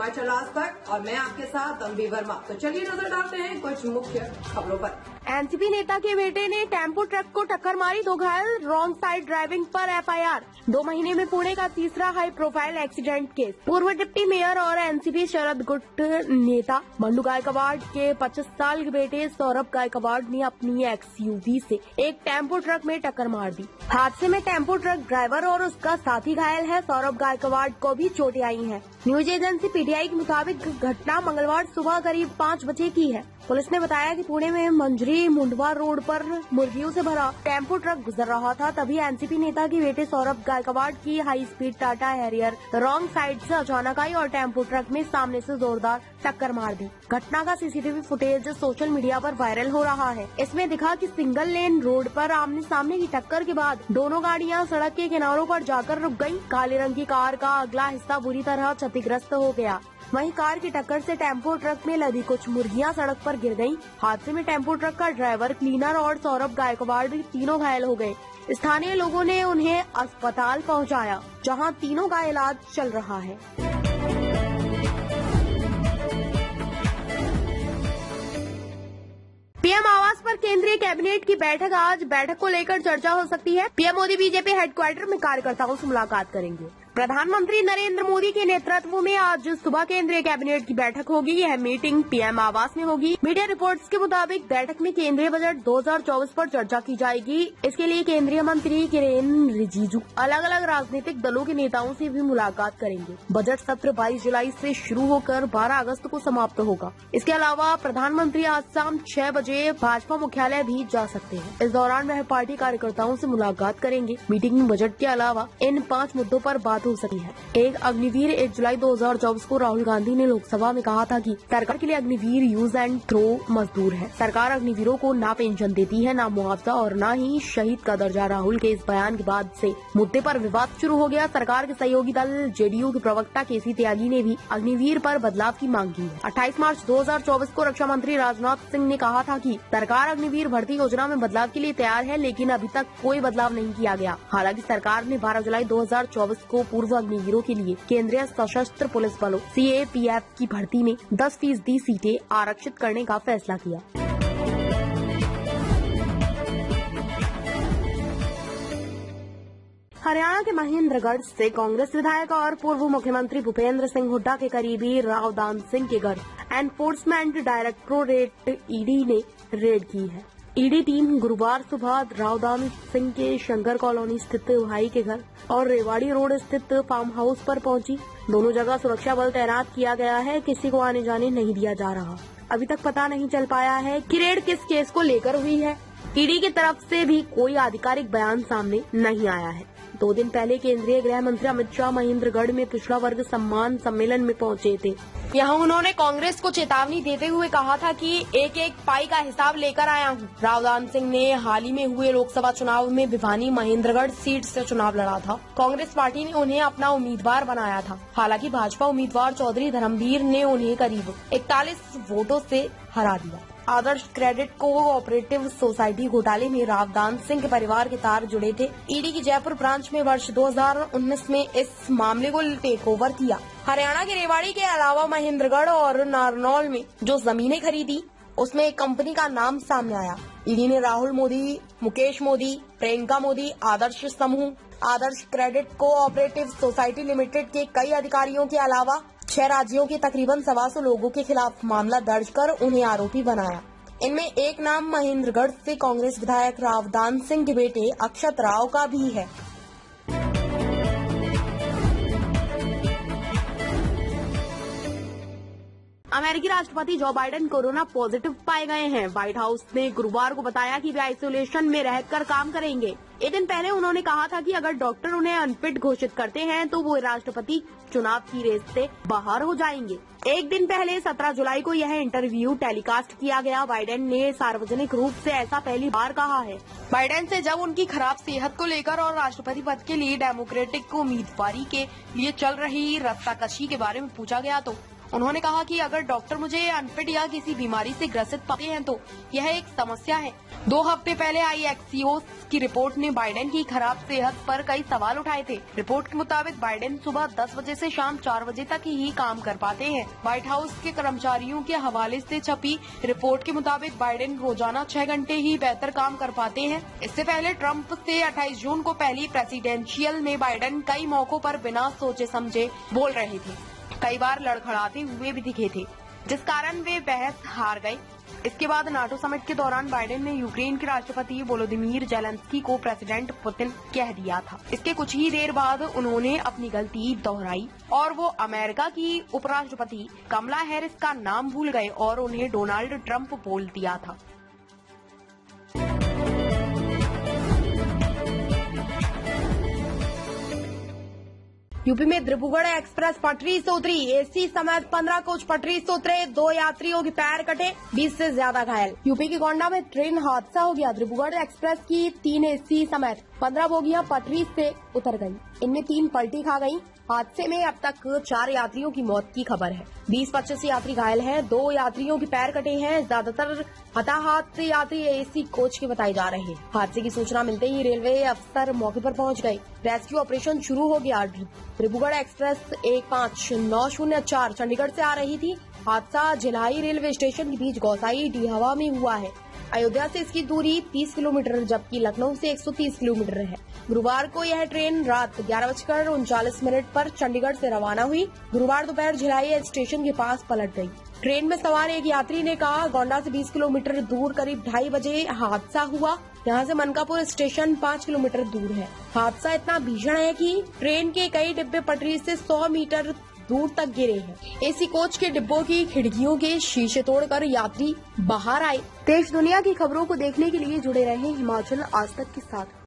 हिमाचल आज तक और मैं आपके साथ अम्बी वर्मा। तो चलिए नजर डालते हैं कुछ मुख्य खबरों पर। एनसीपी नेता के बेटे ने टेम्पो ट्रक को टक्कर मारी, 2 घायल, रॉन्ग साइड ड्राइविंग पर एफआईआर। 2 महीने में पुणे का तीसरा हाई प्रोफाइल एक्सीडेंट केस। पूर्व डिप्टी मेयर और एनसीपी शरद गुट नेता बंडू गायकवाड़ के 25 साल के बेटे सौरभ गायकवाड़ ने अपनी एक्सयूवी से एक टेम्पो ट्रक में टक्कर मार दी। हादसे में टेम्पो ट्रक ड्राइवर और उसका साथी घायल है। सौरभ गायकवाड़ को भी चोटें आई हैं। न्यूज एजेंसी पीटीआई के मुताबिक घटना मंगलवार सुबह करीब 5 बजे की है। पुलिस ने बताया कि पुणे में मंजरी मुंडवा रोड पर मुर्गियों से भरा टेम्पो ट्रक गुजर रहा था, तभी एनसीपी नेता के बेटे सौरभ गायकवाड़ की high speed Tata Harrier wrong side से अचानक आई और टेम्पो ट्रक में सामने से जोरदार टक्कर मार दी। घटना का सीसीटीवी फुटेज सोशल मीडिया पर वायरल हो रहा है। इसमें दिखा कि सिंगल लेन रोड पर आमने सामने की टक्कर के बाद दोनों गाड़ियां सड़क के किनारों पर जाकर रुक गयी। काले रंग की कार का अगला हिस्सा बुरी तरह क्षतिग्रस्त हो गया। वहीं कार की टक्कर से टेम्पो ट्रक में लदी कुछ मुर्गियां सड़क पर गिर गयीं। हादसे में टेम्पो ट्रक का ड्राइवर, क्लीनर और सौरभ गायकवाड़ तीनों घायल हो गए। स्थानीय लोगों ने उन्हें अस्पताल पहुंचाया, जहां तीनों का इलाज चल रहा है। पीएम आवास पर केंद्रीय कैबिनेट की बैठक आज। बैठक को लेकर चर्चा हो सकती है। पीएम मोदी बीजेपी हेडक्वार्टर में कार्यकर्ताओं से मुलाकात करेंगे। प्रधानमंत्री नरेंद्र मोदी के नेतृत्व में आज सुबह केंद्रीय कैबिनेट की बैठक होगी। यह मीटिंग पीएम आवास में होगी। मीडिया रिपोर्ट्स के मुताबिक बैठक में केंद्रीय बजट 2024 पर चर्चा की जाएगी। इसके लिए केंद्रीय मंत्री किरेन रिजिजू अलग अलग राजनीतिक दलों के नेताओं से भी मुलाकात करेंगे। बजट सत्र 22 जुलाई से शुरू होकर 12 अगस्त को समाप्त होगा। इसके अलावा प्रधानमंत्री आज शाम 6 बजे भाजपा मुख्यालय भी जा सकते हैं। इस दौरान वह पार्टी कार्यकर्ताओं से मुलाकात करेंगे। मीटिंग में बजट के अलावा इन 5 मुद्दों पर बात हो सकती है। एक अग्निवीर 1 जुलाई 2024 को राहुल गांधी ने लोकसभा में कहा था कि सरकार के लिए अग्निवीर यूज एंड थ्रो मजदूर है। सरकार अग्निवीरों को ना पेंशन देती है, ना मुआवजा और ना ही शहीद का दर्जा। राहुल के इस बयान के बाद से मुद्दे पर विवाद शुरू हो गया। सरकार के सहयोगी दल जेडीयू के प्रवक्ता केसी त्यागी ने भी अग्निवीर पर बदलाव की मांग की है। 28 मार्च 2024 को रक्षा मंत्री राजनाथ सिंह ने कहा था कि सरकार अग्निवीर भर्ती योजना में बदलाव के लिए तैयार है, लेकिन अभी तक कोई बदलाव नहीं किया गया। हालांकि सरकार ने 12 जुलाई 2024 को पूर्व अग्निवीरों के लिए केंद्रीय सशस्त्र पुलिस बलों CAPF की भर्ती में 10% सीटें आरक्षित करने का फैसला किया। हरियाणा के महेंद्रगढ़ से कांग्रेस विधायक और पूर्व मुख्यमंत्री भूपेंद्र सिंह हुड्डा के करीबी रावदान सिंह के घर एनफोर्समेंट डायरेक्टोरेट ED ने रेड की है। ED टीम गुरुवार सुबह रावदान सिंह के शंकर कॉलोनी स्थित भाई के घर और रेवाड़ी रोड स्थित फार्म हाउस पर पहुंची। दोनों जगह सुरक्षा बल तैनात किया गया है। किसी को आने जाने नहीं दिया जा रहा। अभी तक पता नहीं चल पाया है कि रेड किस केस को लेकर हुई है। ED की तरफ से भी कोई आधिकारिक बयान सामने नहीं आया है। 2 दिन पहले केंद्रीय गृह मंत्री अमित शाह महेंद्रगढ़ में पिछड़ा वर्ग सम्मान सम्मेलन में पहुंचे थे। यहाँ उन्होंने कांग्रेस को चेतावनी देते हुए कहा था कि एक एक पाई का हिसाब लेकर आया हूँ। रावदान सिंह ने हाल ही में हुए लोकसभा चुनाव में भिवानी महेंद्रगढ़ सीट से चुनाव लड़ा था। कांग्रेस पार्टी ने उन्हें अपना उम्मीदवार बनाया था। हालांकि भाजपा उम्मीदवार चौधरी धर्मवीर ने उन्हें करीब 41 वोटों से हरा दिया। आदर्श क्रेडिट कोऑपरेटिव सोसाइटी घोटाले में रावदान सिंह के परिवार के तार जुड़े थे। ED की जयपुर ब्रांच में वर्ष 2019 में इस मामले को टेक ओवर किया। हरियाणा के रेवाड़ी के अलावा महेंद्रगढ़ और नारनौल में जो जमीनें खरीदी, उसमें एक कंपनी का नाम सामने आया। ED ने राहुल मोदी, मुकेश मोदी, प्रियंका मोदी, आदर्श समूह, आदर्श क्रेडिट कोऑपरेटिव सोसाइटी लिमिटेड के कई अधिकारियों के अलावा 6 राज्यों के तकरीबन 125 लोगों के खिलाफ मामला दर्ज कर उन्हें आरोपी बनाया। इनमें एक नाम महेंद्रगढ़ से कांग्रेस विधायक रावदान सिंह के बेटे अक्षत राव का भी है। अमेरिकी राष्ट्रपति जो बाइडेन कोरोना पॉजिटिव पाए गए हैं। व्हाइट हाउस ने गुरुवार को बताया कि वे आइसोलेशन में रहकर काम करेंगे। एक दिन पहले उन्होंने कहा था कि अगर डॉक्टर उन्हें अनफिट घोषित करते हैं तो वो राष्ट्रपति चुनाव की रेस से बाहर हो जाएंगे। एक दिन पहले 17 जुलाई को यह इंटरव्यू टेलीकास्ट किया गया। बाइडेन ने सार्वजनिक रूप से ऐसा पहली बार कहा है। बाइडेन से जब उनकी खराब सेहत को लेकर और राष्ट्रपति पद के लिए डेमोक्रेटिक उम्मीदवारी के लिए चल रही रस्साकशी के बारे में पूछा गया तो उन्होंने कहा कि अगर डॉक्टर मुझे अनफिट या किसी बीमारी से ग्रसित पाते हैं तो यह एक समस्या है। 2 हफ्ते पहले आई एक्सियोस की रिपोर्ट ने बाइडेन की खराब सेहत पर कई सवाल उठाए थे। रिपोर्ट के मुताबिक बाइडेन सुबह 10 बजे से शाम 4 बजे तक ही काम कर पाते हैं। व्हाइट हाउस के कर्मचारियों के हवाले से छपी रिपोर्ट के मुताबिक बाइडेन रोजाना 6 घंटे ही बेहतर काम कर पाते हैं। इससे पहले ट्रंप से 28 जून को पहली प्रेसिडेंशियल में बाइडेन कई मौकों पर बिना सोचे समझे बोल रहे थे। कई बार लड़खड़ाते हुए भी दिखे थे, जिस कारण वे बहस हार गए। इसके बाद नाटो समिट के दौरान बाइडेन ने यूक्रेन के राष्ट्रपति वोलोदिमीर जेलेंस्की को प्रेसिडेंट पुतिन कह दिया था। इसके कुछ ही देर बाद उन्होंने अपनी गलती दोहराई और वो अमेरिका की उपराष्ट्रपति कमला हैरिस का नाम भूल गए और उन्हें डोनाल्ड ट्रंप बोल दिया था। यूपी में द्रिबुगढ़ एक्सप्रेस पटरी से उतरी, एसी समेत 15 कोच पटरी से उतरे, 2 यात्रियों के पैर कटे, 20 से ज्यादा घायल। यूपी के गोंडा में ट्रेन हादसा हो गया। द्रिबुगढ़ एक्सप्रेस की 3 एसी समेत 15 बोगियां पटरी से उतर गयी। इनमें 3 पलटी खा गयी। हादसे में अब तक 4 यात्रियों की मौत की खबर है। 20-25 यात्री घायल हैं। 2 यात्रियों के पैर कटे हैं। ज्यादातर हताहत यात्री एसी कोच के बताए जा रहे हैं। हादसे की सूचना मिलते ही रेलवे अफसर मौके पर पहुंच गए। रेस्क्यू ऑपरेशन शुरू हो गया। द्रिबुगढ़ एक्सप्रेस 159004 चंडीगढ़ से आ रही थी। हादसा झिलाई रेलवे स्टेशन के बीच गौसाई डीहवा में हुआ है। अयोध्या से इसकी दूरी 30 किलोमीटर जबकि लखनऊ से 130 किलोमीटर है। गुरुवार को यह ट्रेन रात 11:39 पर चंडीगढ़ से रवाना हुई। गुरुवार दोपहर झिलाई स्टेशन के पास पलट गई। ट्रेन में सवार एक यात्री ने कहा, गोंडा से 20 किलोमीटर दूर करीब 2:30 बजे हादसा हुआ। यहाँ से मनकापुर स्टेशन 5 किलोमीटर दूर है। हादसा इतना भीषण है कि ट्रेन के कई डिब्बे पटरी से 100 मीटर दूर तक गिरे हैं। एसी कोच के डिब्बों की खिड़कियों के शीशे तोड़कर यात्री बाहर आए। देश दुनिया की खबरों को देखने के लिए जुड़े रहे हिमाचल आज तक के साथ।